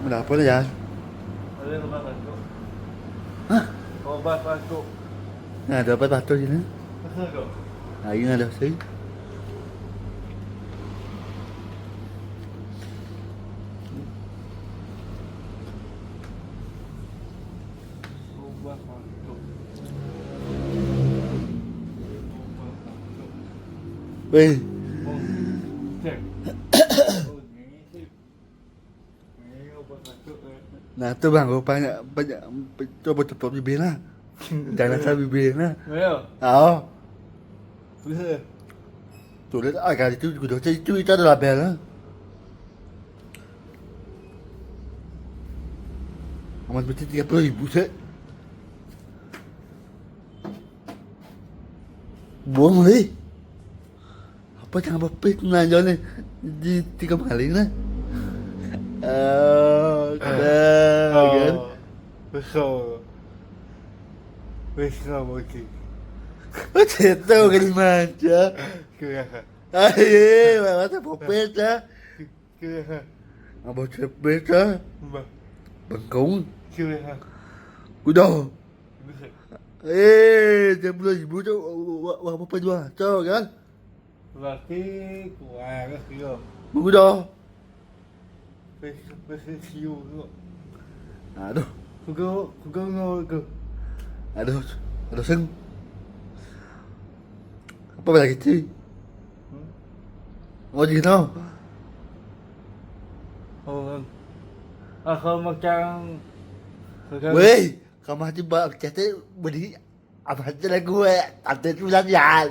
Kenapa lah ya? Ada obat batuk. Hah? Obat batuk. Nah, ada obat batuk sini. Betul kok. Nah, ini ada sih. Obat batuk. Obat batuk. Weh, Oh, cek. Oh, ini sih. Ini obat batuk. nah tu bang, banyak coba tutup bibir lah. Jangan asal bibir lah. Ayo. Bisa. Tu lihat agak itu juga itu adalah bel lah. Amat betul 30.000 sih. Buang lagi. Apa jangan berpikir nanya ni di 3 kali lah. Kan? Betul. Betul mungkin. Macam tahu kan macam. Kira. Aye, macam popet lah. Kira. Abang cepet lah. Bangkong. Kira. Udah. Betul. 30.000 tu wah apa jual? Tahu kan? Berarti kurang ke kira. Udah. Betul siu tu. Aduh, Kugo ngau ke. aduh seng. Apa lagi sih? Mau gì đâu? Oh. Aku makan. Weh, kamu aja bak cete beri apa aja lah gue, tante tulisan ya.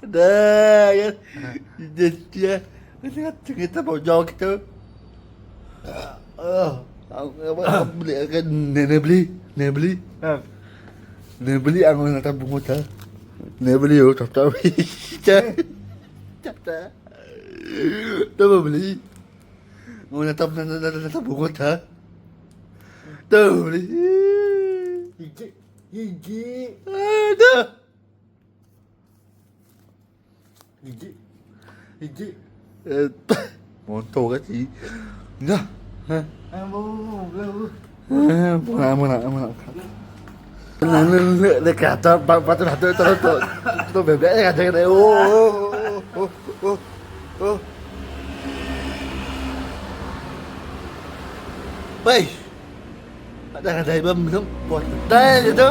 Dah ya, dia kita mau jauh gitu. Beli kan nenek beli. Nenek beli aku nak tabung hotel. Nenek beli yo tak Cata. Tahu beli. Mau nak tabung hotel. Tahu beli. Gigi. Ada. Gigi. Motor kan sih. Dah. Mana. Nah, le kata batu tu bebek kata oh. Wei. Ada ibu minum buat teh gitu.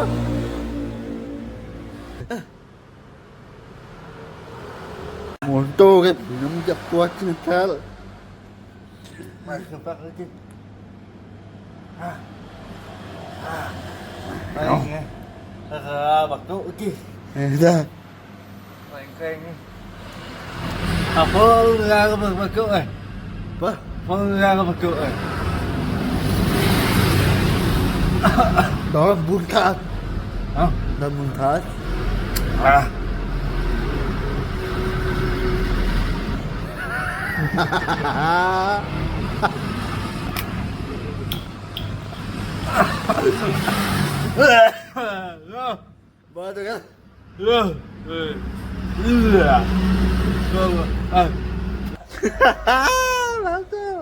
Motor kan minum jak kuat sekali. Masuk lagi. Batuk okey. Dah. Keng ni. Apa orang batuk Apa? Apa orang batuk Đó là muntah. Hả? Là muntah. Bao nhiêu cái? Rồi.